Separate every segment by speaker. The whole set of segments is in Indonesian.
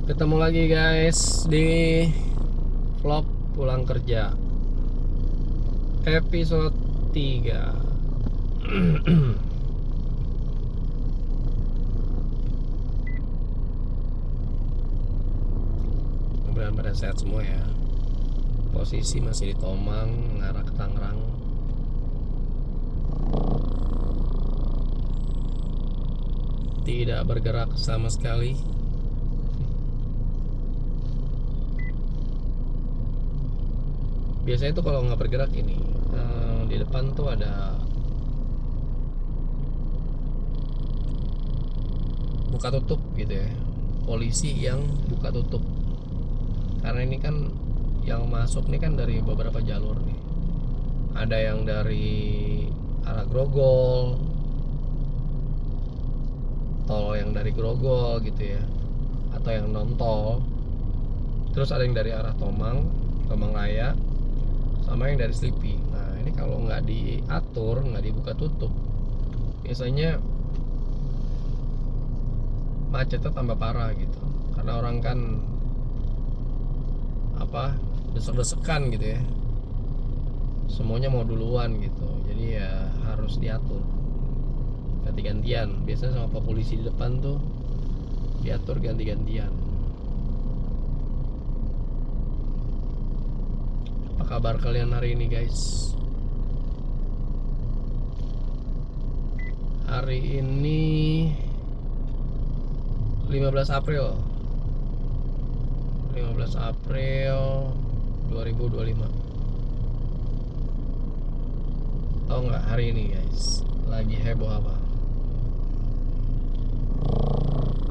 Speaker 1: Ketemu lagi guys di vlog pulang kerja episode 3. Mudah-mudahan pada sehat semua ya. Posisi masih di Tomang mengarah ke Tangerang. Tidak bergerak sama sekali. Biasanya tuh kalau nggak bergerak ini di depan tuh ada buka tutup gitu ya, polisi yang buka tutup. Karena ini kan yang masuk nih kan dari beberapa jalur nih. Ada yang dari arah Grogol, tol yang dari Grogol gitu ya, atau yang non tol. Terus ada yang dari arah Tomang, Tomang Raya, sama yang dari Slipi. Nah ini kalau nggak diatur, nggak dibuka tutup, biasanya macetnya tambah parah gitu. Karena orang kan desek-desekan gitu ya, semuanya mau duluan gitu. Jadi ya harus diatur ganti-gantian. Biasanya sama pak polisi di depan tuh diatur ganti-gantian. Apa kabar kalian hari ini guys? Hari ini 15 April 2025. Tahu nggak hari ini guys lagi heboh apa?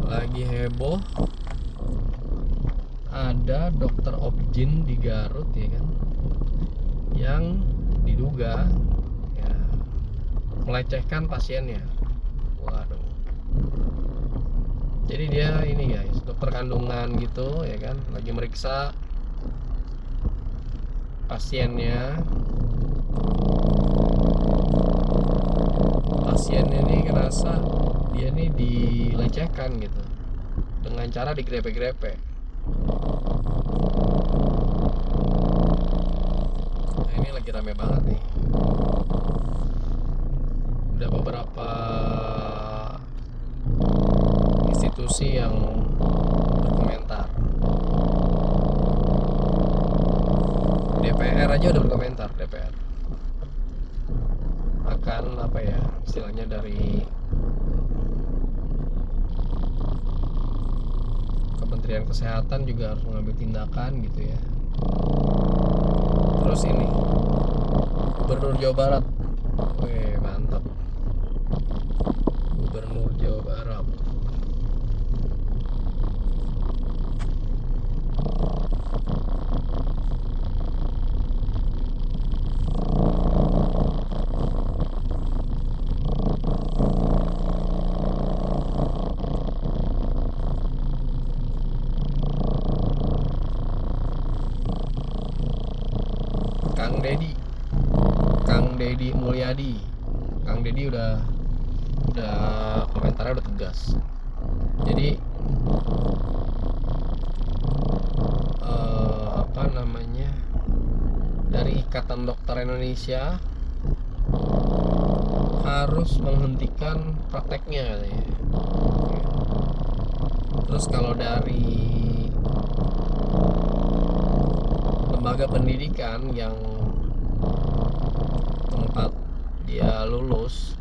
Speaker 1: Lagi heboh ada dokter objin di Garut ya kan, yang diduga ya melecehkan pasiennya. Waduh. Jadi dia ini guys, dokter kandungan gitu ya kan, lagi meriksa pasiennya. Pasiennya nih ngerasa dia nih dilecehkan gitu dengan cara digrepe-grepe. Nah, ini lagi rame banget nih. Udah beberapa institusi yang berkomentar. DPR aja udah berkomentar. DPR akan apa ya istilahnya, dari Kementerian Kesehatan juga harus mengambil tindakan gitu ya. Terus ini Gubernur Jawa Barat, wih mantap, Gubernur Jawa Barat. Kang Deddy, Kang Deddy Mulyadi, Kang Deddy udah komentarnya udah tegas. Jadi apa namanya, dari Ikatan Dokter Indonesia harus menghentikan prakteknya katanya. Terus kalau dari lembaga pendidikan yang tempat dia lulus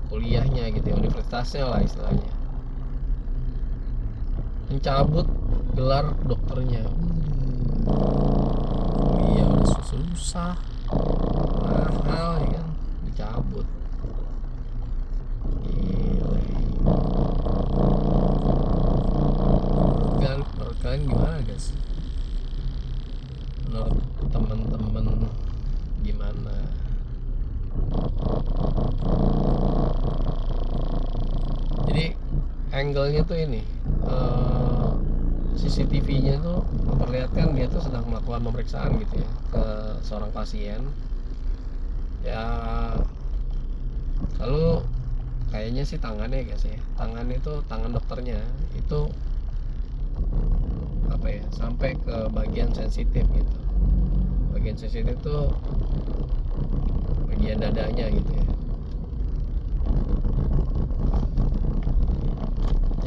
Speaker 1: kuliahnya gitu ya, universitasnya lah istilahnya, mencabut gelar dokternya. Iya udah susah, mahal ya kan, dicabut. Gile. Menurut kalian gimana guys? Menurut teman-teman gimana? Jadi angle-nya tuh ini, CCTV-nya tuh memperlihatkan dia tuh sedang melakukan pemeriksaan gitu ya ke seorang pasien. Ya lalu kayaknya sih tangannya guys ya, tangan itu, tangan dokternya itu apa ya, sampai ke bagian sensitif gitu. Bagian sensitif tuh bagian dadanya gitu ya.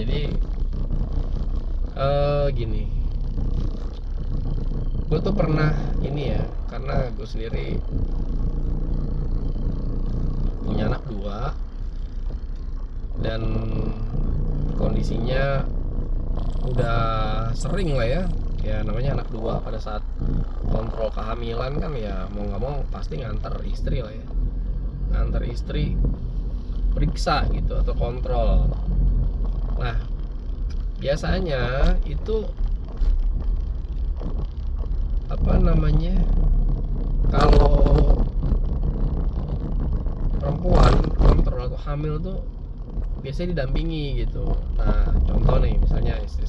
Speaker 1: Jadi gini, gue tuh pernah ini ya, karena gue sendiri punya anak 2 dan kondisinya udah sering lah ya, ya namanya anak 2 pada saat kontrol kehamilan kan ya mau nggak mau pasti nganter istri lah ya, nganter istri periksa gitu atau kontrol. Nah biasanya itu apa namanya, kalau perempuan kontrol atau hamil tuh biasanya didampingi gitu. Nah contoh nih, misalnya istri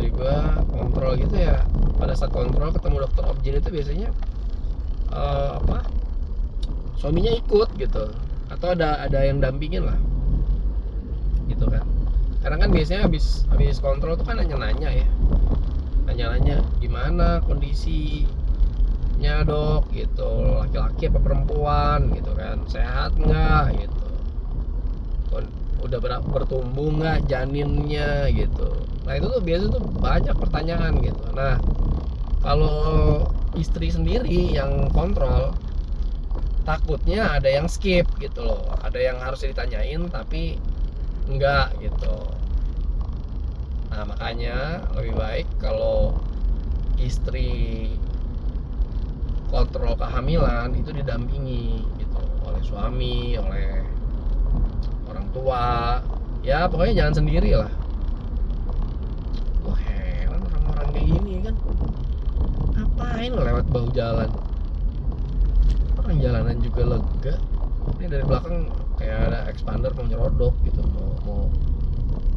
Speaker 1: gue kontrol gitu ya, pada saat kontrol ketemu dokter objin itu biasanya suaminya ikut gitu, atau ada yang dampingin lah gitu kan. Karena kan biasanya habis kontrol tuh kan nanya-nanya ya, nanya-nanya gimana kondisinya dok gitu, laki-laki apa perempuan gitu kan, sehat nggak gitu, udah bertumbuh nggak janinnya gitu. Nah itu tuh biasa tuh banyak pertanyaan gitu. Nah kalau istri sendiri yang kontrol, takutnya ada yang skip gitu loh, ada yang harus ditanyain tapi enggak gitu. Nah makanya lebih baik kalau istri kontrol kehamilan itu didampingi gitu oleh suami, oleh orang tua ya, pokoknya jangan sendiri lah. Wah heran orang-orang kayak gini kan, ngapain lewat bahu jalan, orang jalanan juga lega, ini dari belakang kayak ada expander mau nyerodok gitu, mau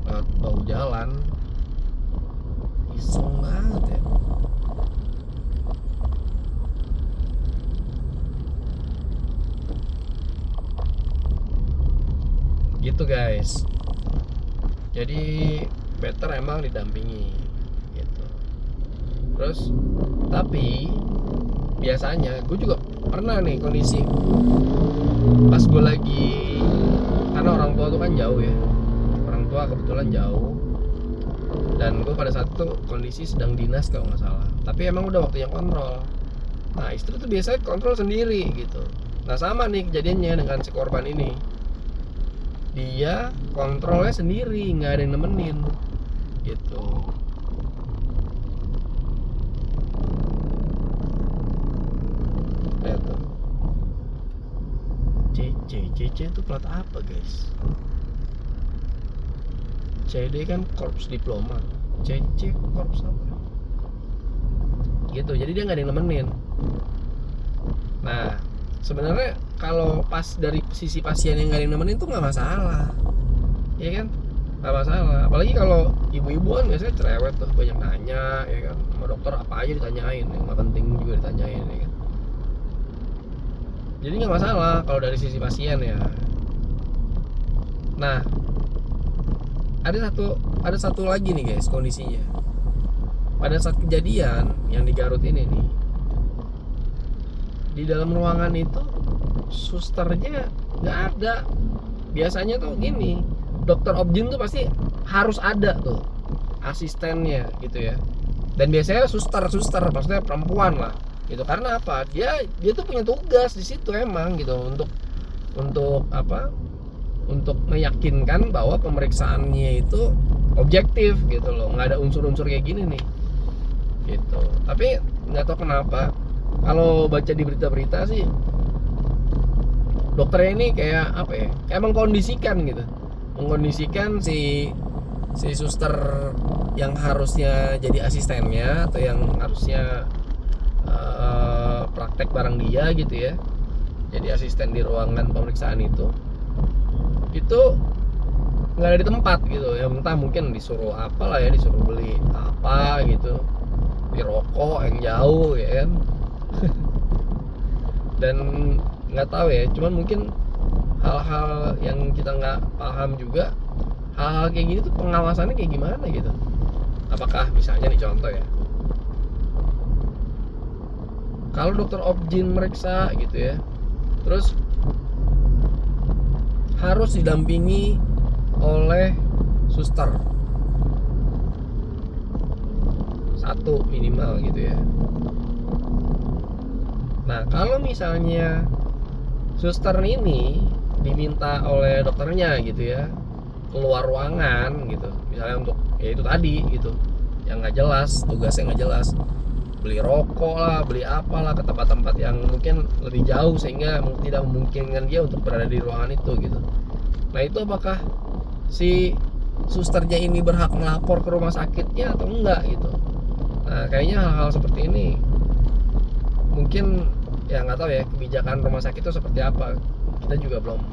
Speaker 1: lewat bahu jalan, iseng banget ya. Gitu guys, jadi better emang didampingi gitu. Terus tapi biasanya gue juga pernah nih kondisi pas gue lagi, karena orang tua tuh kan jauh ya, orang tua kebetulan jauh, dan gue pada saat itu kondisi sedang dinas kalau nggak salah, tapi emang udah waktunya kontrol. Nah istri tuh biasanya kontrol sendiri gitu. Nah sama nih kejadiannya dengan si korban ini, dia kontrolnya sendiri, nggak ada yang nemenin gitu. Lihat tuh, CC itu plat apa guys? CD kan korps diploma, CC korps apa gitu. Jadi dia nggak ada yang nemenin. Nah sebenarnya kalau pas dari sisi pasien yang nggak ada yang nemenin tuh nggak masalah ya kan, nggak masalah. Apalagi kalau ibu-ibu kan biasanya cerewet tuh, banyak nanya ya kan, sama dokter apa aja ditanyain, yang nggak penting juga ditanyain ya kan. Jadi nggak masalah kalau dari sisi pasien ya. Nah ada satu lagi nih guys kondisinya. Pada saat kejadian yang di Garut ini nih, di dalam ruangan itu susternya nggak ada. Biasanya tuh gini, dokter objin tuh pasti harus ada tuh asistennya gitu ya. Dan biasanya suster maksudnya perempuan lah gitu. Karena apa, dia tuh punya tugas di situ emang gitu, untuk apa, untuk meyakinkan bahwa pemeriksaannya itu objektif gitu loh, nggak ada unsur-unsur kayak gini nih gitu. Tapi nggak tahu kenapa kalau baca di berita-berita sih, dokternya ini kayak apa ya, kayak mengkondisikan si suster yang harusnya jadi asistennya atau yang harusnya praktek bareng dia gitu ya, jadi asisten di ruangan pemeriksaan itu nggak ada di tempat gitu ya. Entah mungkin disuruh apa lah ya, disuruh beli apa gitu, beli rokok yang jauh ya kan. Dan nggak tahu ya, cuman mungkin hal-hal yang kita nggak paham juga, hal-hal kayak gini tuh pengawasannya kayak gimana gitu. Apakah misalnya nih contoh ya, kalau dokter Objin meriksa gitu ya, terus harus didampingi oleh suster satu minimal gitu ya. Nah kalau misalnya suster ini diminta oleh dokternya gitu ya keluar ruangan gitu, misalnya untuk ya itu tadi gitu, yang nggak jelas, tugasnya nggak jelas, beli rokok lah, beli apalah ke tempat-tempat yang mungkin lebih jauh sehingga tidak memungkinkan dia untuk berada di ruangan itu gitu. Nah itu apakah si susternya ini berhak melapor ke rumah sakitnya atau enggak gitu? Nah kayaknya hal-hal seperti ini mungkin ya nggak tahu ya kebijakan rumah sakit itu seperti apa. Kita juga belum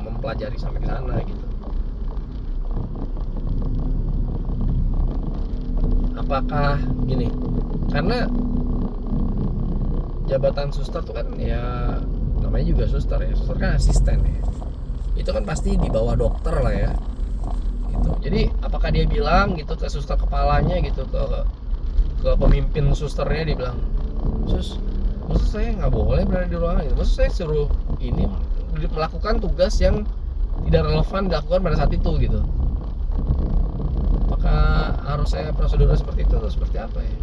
Speaker 1: mempelajari sampai ke sana gitu. Apakah gini? Karena jabatan suster tuh kan ya namanya juga suster ya. Suster kan asisten ya. Itu kan pasti di bawah dokter lah ya. Gitu. Jadi apakah dia bilang gitu ke suster kepalanya gitu ke pemimpin susternya, dia bilang, "Sus, maksud saya nggak boleh berada di ruangan itu. Maksud saya suruh ini melakukan tugas yang tidak relevan dilakukan pada saat itu gitu. Apakah harus saya prosedur seperti itu atau seperti apa ya?"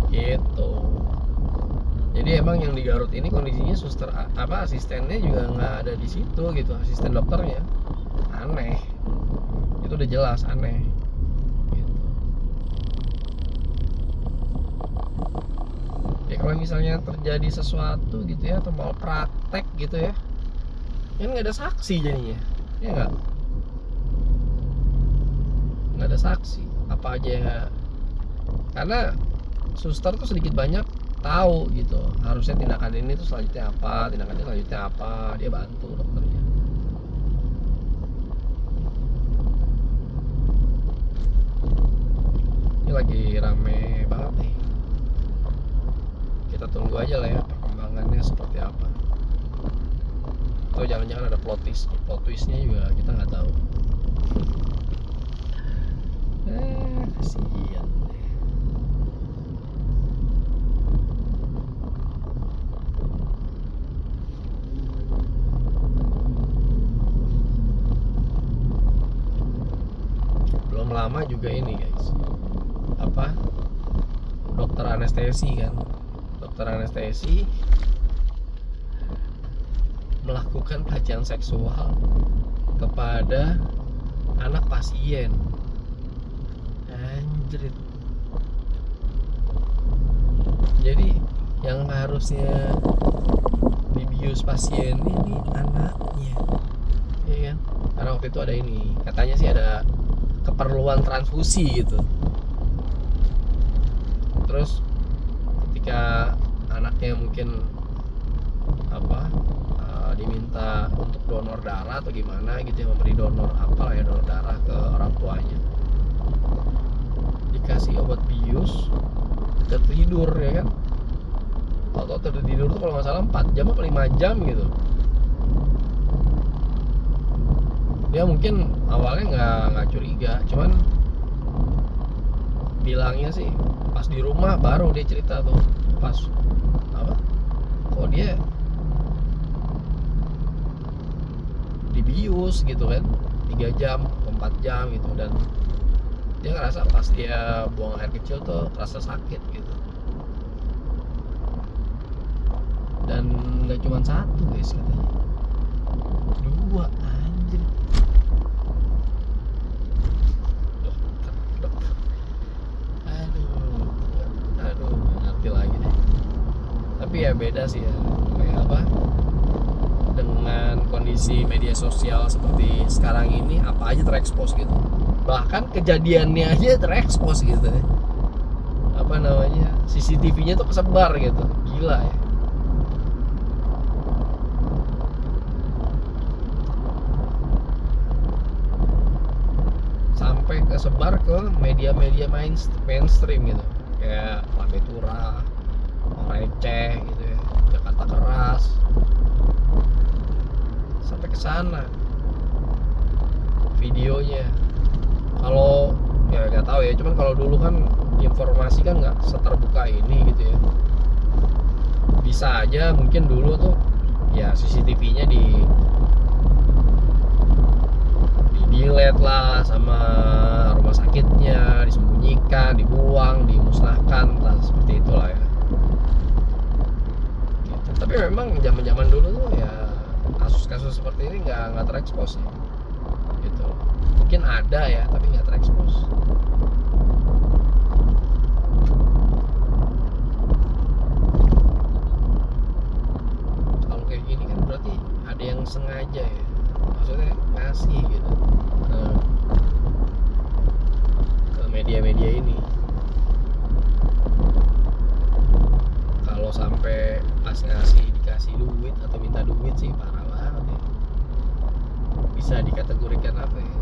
Speaker 1: Gitu. Jadi emang yang di Garut ini kondisinya suster asistennya juga nggak ada di situ gitu, asisten dokternya. Aneh. Itu udah jelas aneh. Gitu. Ya kalau misalnya terjadi sesuatu gitu ya atau mau praktek gitu ya, kan nggak ada saksi jadinya, ya nggak ada saksi apa aja ya. Karena suster tuh sedikit banyak tahu gitu harusnya tindakan ini tuh selanjutnya apa, tindakan ini selanjutnya apa, dia bantu dokternya. Ini lagi rame banget nih, kita tunggu aja lah ya perkembangannya seperti apa. Atau jangan-jangan ada plot twistnya juga kita nggak tahu. Kasihan deh. Belum lama juga ini guys, apa, dokter anestesi kan, dokter anestesi melakukan pelecehan seksual kepada anak pasien. Anjrit. Jadi yang harusnya dibius pasien ini anaknya, ya kan? Karena waktu itu ada ini, katanya sih ada keperluan transfusi gitu. Terus ketika anaknya mungkin apa diminta untuk donor darah atau gimana gitu ya, memberi donor apa ya, donor darah ke orang tuanya, dikasih obat bius, tertidur ya kan. Atau tertidur tuh kalau nggak salah 4 jam atau 5 jam gitu. Dia mungkin awalnya nggak curiga, cuman bilangnya sih pas di rumah baru dia cerita tuh, pas apa kok dia dibius gitu kan 3 jam 4 jam gitu, dan dia ngerasa pas dia buang air kecil tuh rasa sakit gitu. Dan nggak cuma satu guys, katanya 2, anjir. Dokter. Aduh ngerti lagi deh. Tapi ya beda sih ya, kayak apa, dengan kondisi media sosial seperti sekarang ini apa aja terekspos gitu, bahkan kejadiannya aja terekspos gitu ya. Apa namanya, CCTV-nya tuh kesebar gitu, gila ya. Sampai kesebar ke media-media mainstream gitu, kayak Lambe Tura, Receh gitu ya, Jakarta Keras, sampai ke sana videonya. Kalau ya nggak tahu ya, cuman kalau dulu kan informasi kan nggak seterbuka ini gitu ya. Bisa aja mungkin dulu tuh ya CCTV-nya di delete lah sama rumah sakitnya, disembunyikan, dibuang, dimusnahkan, entah seperti itulah ya. Gitu. Tapi memang zaman-zaman dulu tuh ya kasus-kasus seperti ini nggak terekspos ya. Gitu. Mungkin ada ya, tapi nggak terekspos. Kalau kayak gini kan berarti ada yang sengaja ya, maksudnya ngasih gitu ke media-media ini. Kalau sampai pas ngasih dikasih duit atau minta duit sih parah banget ya. Bisa dikategorikan apa ya,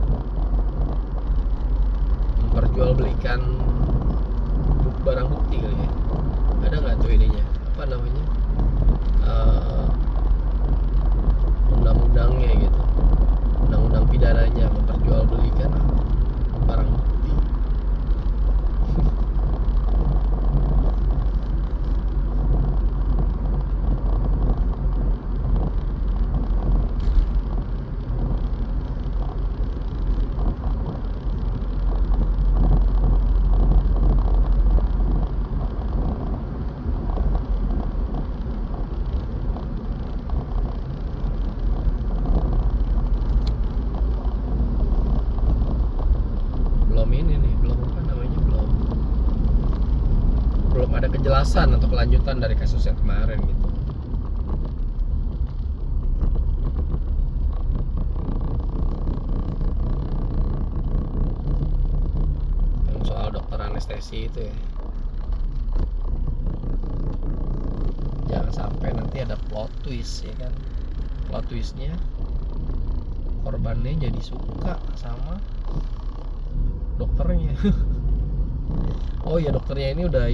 Speaker 1: memperjualbelikan barang bukti kali ya. Ada nggak tuh ininya, apa namanya, undang-undangnya gitu, undang-undang pidananya, memperjualbelikan barang bukti. Belum ada kejelasan atau kelanjutan dari kasus yang kemarin gitu. Yang soal dokter anestesi itu ya. Jangan sampai nanti ada plot twist ya kan. Plot twistnya korbannya jadi suka sama dokternya. Oh iya, dokternya ini udah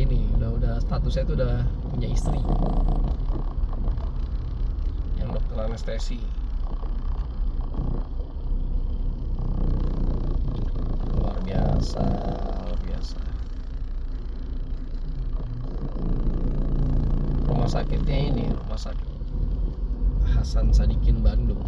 Speaker 1: statusnya itu udah punya istri, yang dokter anestesi. Luar biasa, luar biasa. Rumah sakitnya ini rumah sakit Hasan Sadikin Bandung.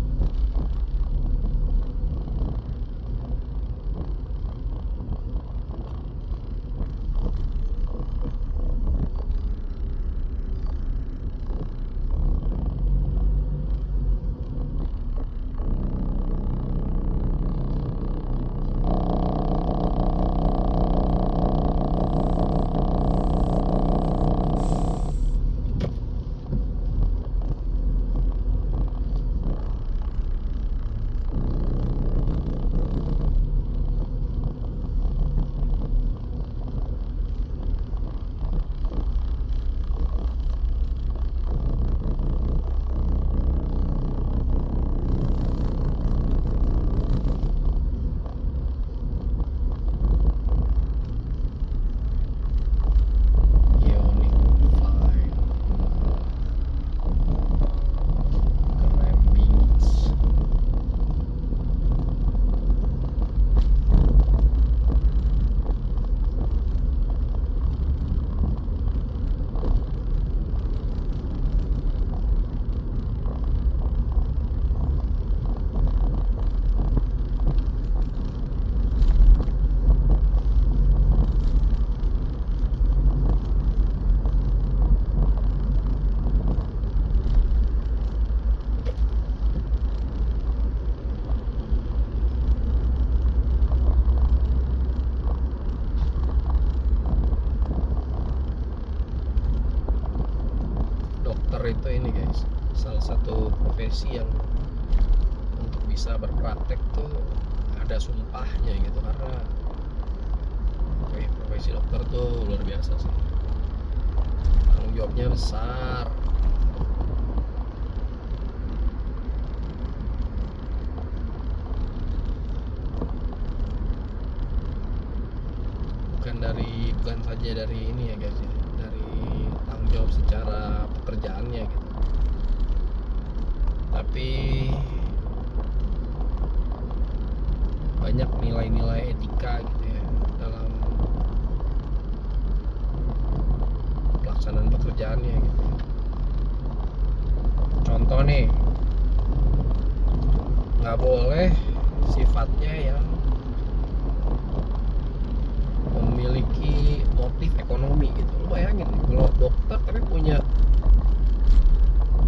Speaker 1: Itu ini guys, salah satu profesi yang untuk bisa berpraktek tuh ada sumpahnya gitu, karena profesi dokter tuh luar biasa sih, tanggung jawabnya besar. Bukan saja dari ini ya guys ya, dari tanggung jawab secara pekerjaannya gitu, tapi banyak nilai-nilai etika gitu ya dalam pelaksanaan pekerjaannya gitu. Contoh nih, nggak boleh sifatnya yang memiliki motif ekonomi gitu. Lu bayangin nih, kalau dokter tapi punya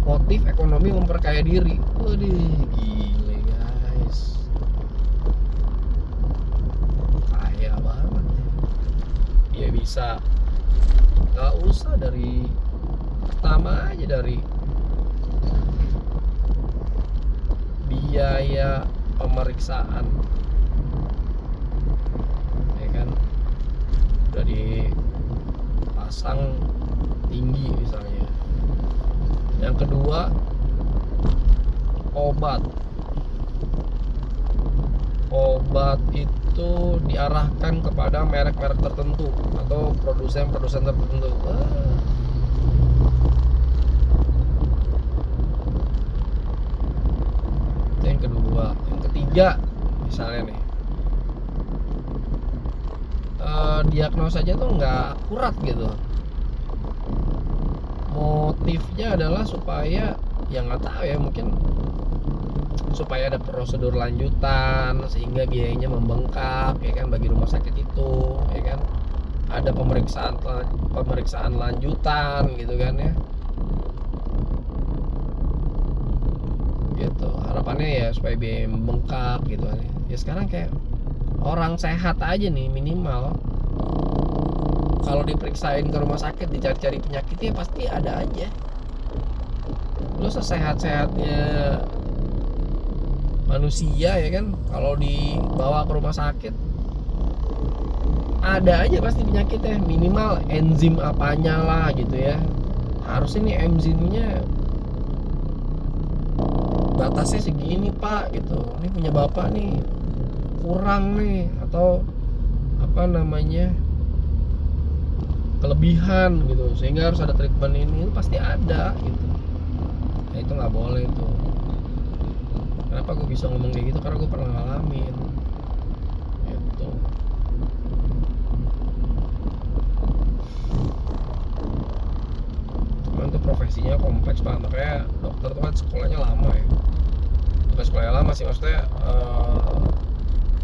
Speaker 1: motif ekonomi memperkaya diri, waduh gile guys, kaya banget ya. Dia bisa nggak usah dari pertama aja, dari biaya pemeriksaan ya kan udah dipasang tinggi misalnya. Yang kedua, obat itu diarahkan kepada merek-merek tertentu atau produsen-produsen tertentu. Itu yang kedua. Yang ketiga, misalnya nih, diagnosa aja tuh nggak akurat gitu. Motifnya adalah supaya, ya nggak tahu ya, mungkin supaya ada prosedur lanjutan sehingga biayanya membengkak ya kan bagi rumah sakit itu ya kan, ada pemeriksaan lanjutan gitu kan ya, gitu harapannya ya, supaya biaya membengkak gitu kan ya. Sekarang kayak orang sehat aja nih, minimal kalau diperiksain ke rumah sakit dicari-cari penyakitnya pasti ada aja. Lu sesehat-sehatnya manusia ya kan, kalau dibawa ke rumah sakit ada aja pasti penyakitnya, minimal enzim apanya lah gitu ya. Harusnya nih enzimnya batasnya segini pak gitu, ini punya bapak nih kurang nih, atau apa namanya, kelebihan gitu, sehingga harus ada treatment ini, itu pasti ada gitu. Nah itu nggak boleh tuh. Kenapa gue bisa ngomong kayak gitu? Karena gue pernah ngalamin gitu. Cuman tuh profesinya kompleks banget, makanya dokter tuh kan sekolahnya lama ya. Bukan sekolahnya lama sih, maksudnya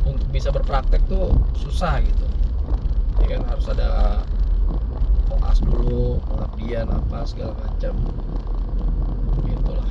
Speaker 1: untuk bisa berpraktek tuh susah gitu ya kan, harus ada koas dulu, pengabdian apa segala macam gitulah.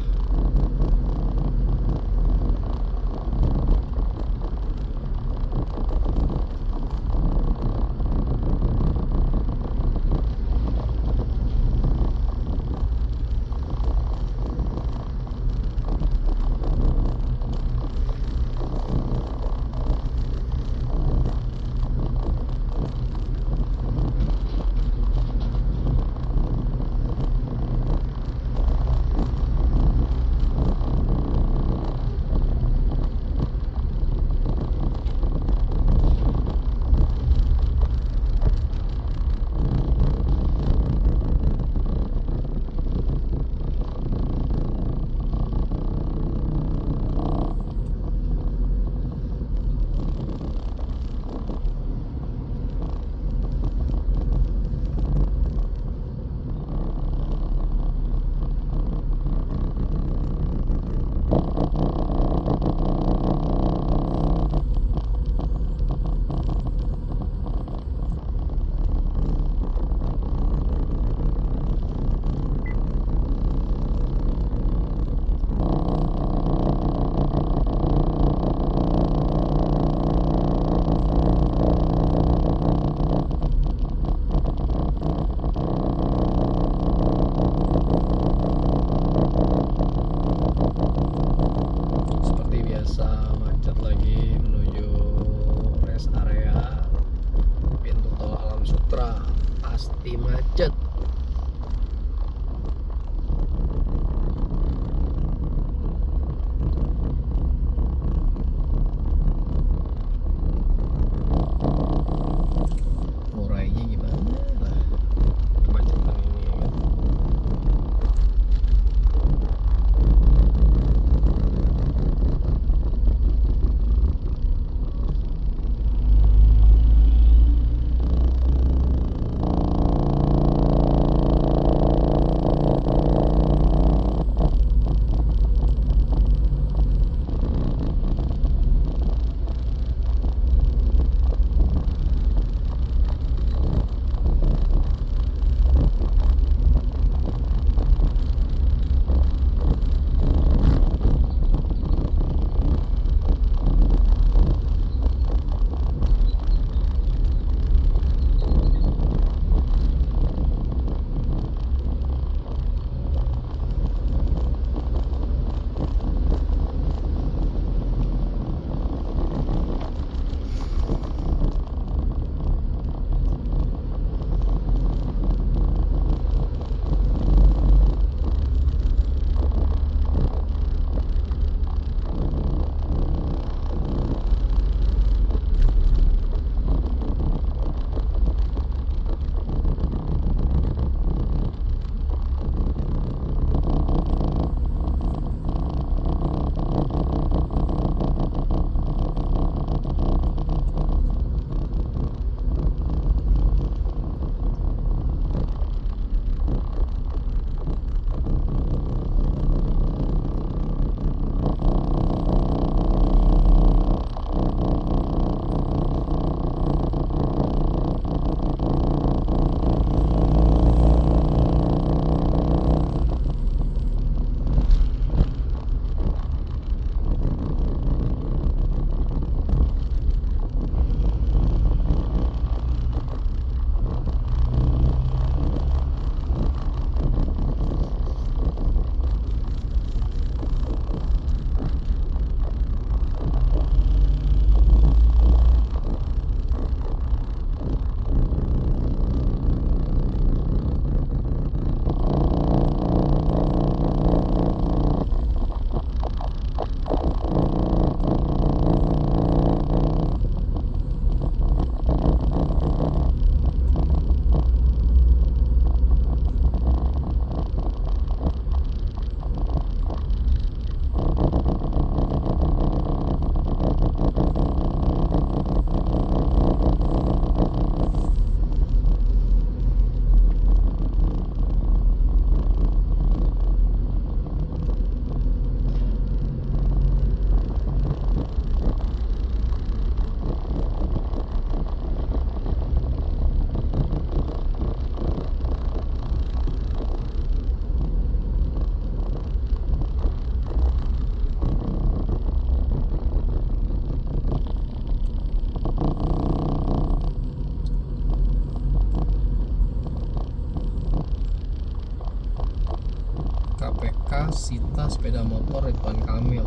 Speaker 1: KPK sita sepeda motor Ridwan Kamil.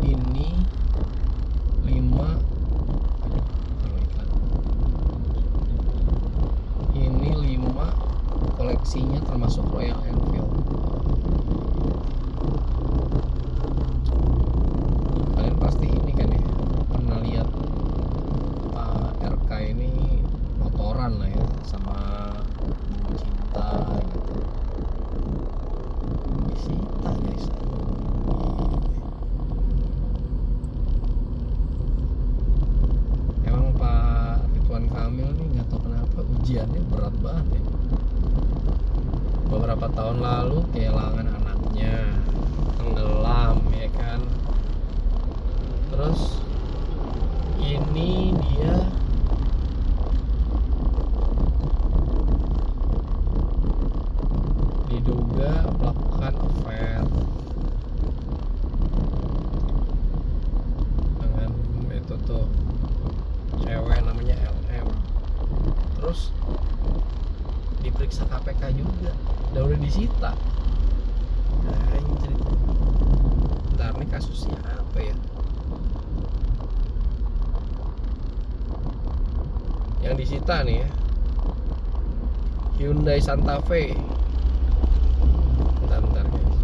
Speaker 1: Ini 5 ini 5 koleksinya termasuk Royal Enfield. Kalian pasti ini kan ya pernah lihat Pak RK ini motoran lah ya sama Bu Cinta gitu. Disita guys. Emang Pak Ridwan Kamil nih nggak tahu kenapa ujiannya berat banget ya. Beberapa tahun lalu kehilangan anaknya, tenggelam ya kan. Terus ini dia diduga melakukan affair dengan itu tuh cewek namanya LM. Terus diperiksa KPK juga, udah disita. Anjir. Bentar nih kasusnya apa ya? Yang disita nih ya, Hyundai Santa Fe. Bentar guys.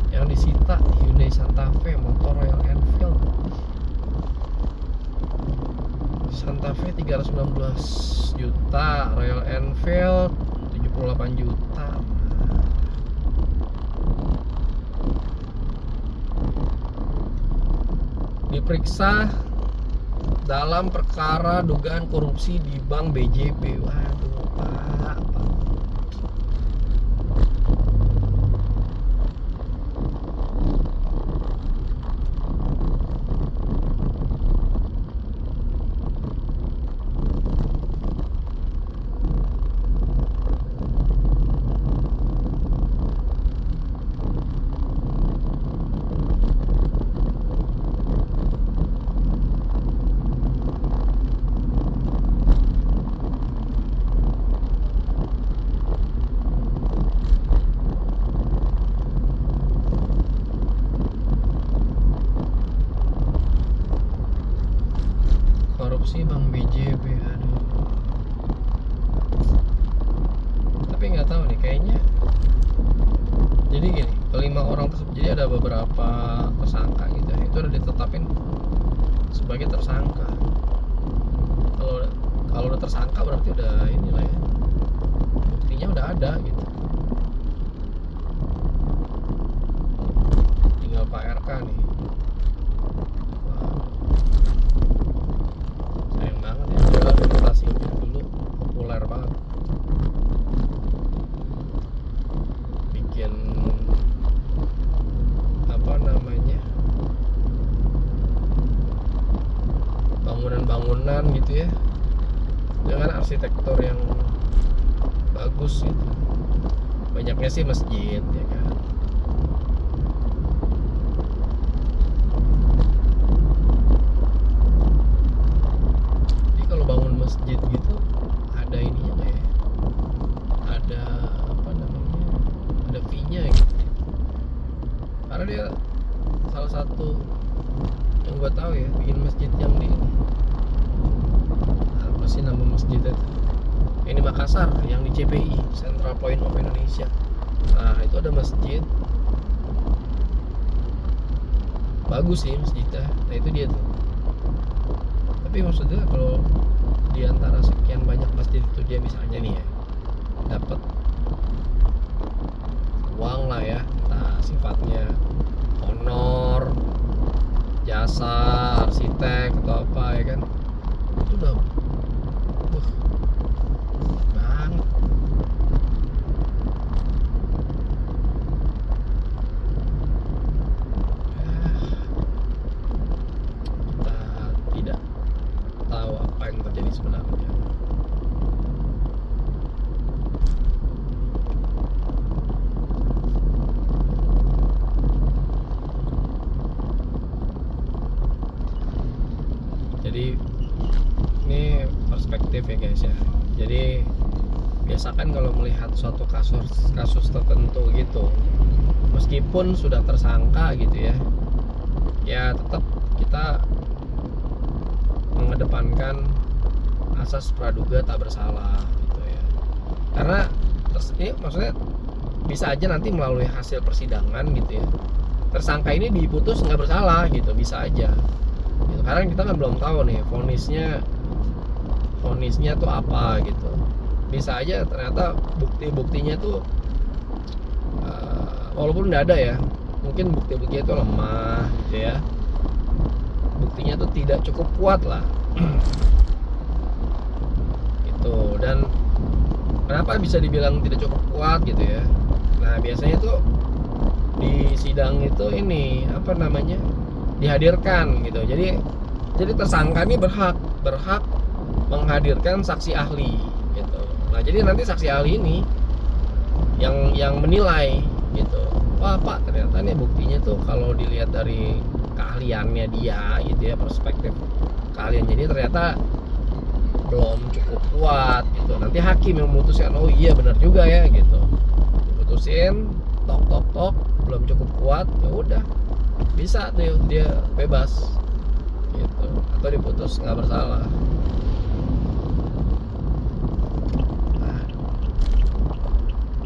Speaker 1: Yang disita Hyundai Santa Fe motor Royal Enfield. Santa Fe 319 juta, Royal Enfield 78 juta. Diperiksa dalam perkara dugaan korupsi di Bank BJB. Waduh, Pak. Korupsi Bank BJB, aduh. Tapi nggak tahu nih, kayaknya. Jadi gini, kelima orang tersebut, jadi ada beberapa tersangka gitu ya, itu udah ditetapin sebagai tersangka. Kalau udah tersangka berarti udah inilah ya, buktinya udah ada gitu. Tinggal Pak RK nih. Administrasinya dulu populer banget, bikin apa namanya bangunan-bangunan gitu ya dengan arsitektur yang bagus gitu. Banyaknya sih masjid ya kan. Masjid gitu ada ininya nggak ya, ada apa namanya, ada fee-nya gitu. Karena dia salah satu yang gue tahu ya bikin masjid yang di apa sih nama masjid itu, ini Makassar yang di CPI, Central Point of Indonesia. Nah itu ada masjid bagus sih masjidnya. Nah itu dia tuh. Tapi maksudnya kalau di antara sekian banyak masjid itu dia misalnya nih ya dapat uang lah ya, entah sifatnya honor jasa arsitek atau apa ya kan, itu udah banget. Kita tidak tahu apa yang terjadi sebenarnya. Jadi ini perspektif ya guys ya. Jadi biasakan kalau melihat suatu kasus tertentu gitu, meskipun sudah tersangka gitu ya, ya tetap kita mengedepankan asas praduga tak bersalah gitu ya. Karena ini maksudnya bisa aja nanti melalui hasil persidangan gitu ya, tersangka ini diputus nggak bersalah gitu, bisa aja gitu. Karena kita kan belum tahu nih vonisnya tuh apa gitu. Bisa aja ternyata bukti-buktinya tuh walaupun nggak ada ya, mungkin bukti-buktinya itu lemah gitu ya, buktinya tuh tidak cukup kuat lah gitu. Dan kenapa bisa dibilang tidak cukup kuat gitu ya, nah biasanya tuh di sidang itu ini apa namanya, dihadirkan gitu. Jadi tersangka ini berhak menghadirkan saksi ahli gitu. Nah jadi nanti saksi ahli ini yang menilai gitu, wah Pak ternyata nih buktinya tuh kalau dilihat dari keahliannya dia gitu ya, perspektif keahlian, jadi ternyata belum cukup kuat gitu. Nanti hakim yang memutuskan, oh iya benar juga ya gitu, diputusin tok belum cukup kuat, ya udah bisa tuh dia bebas gitu, atau diputus nggak bersalah.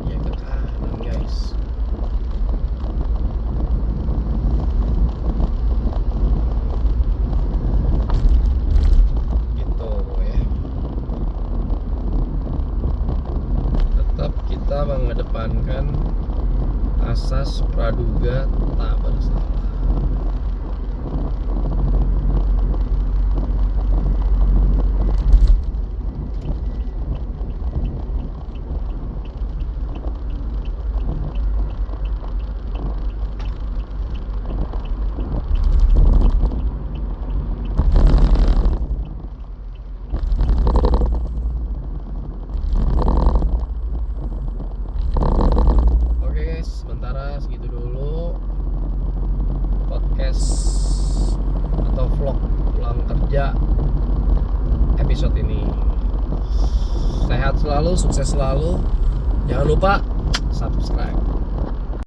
Speaker 1: Ya ke kanan guys. Gitu ya. Tetap kita mengedepankan asas praduga tak bersalah. Sementara segitu dulu podcast atau vlog pulang kerja episode ini. Sehat selalu, sukses selalu, jangan lupa subscribe.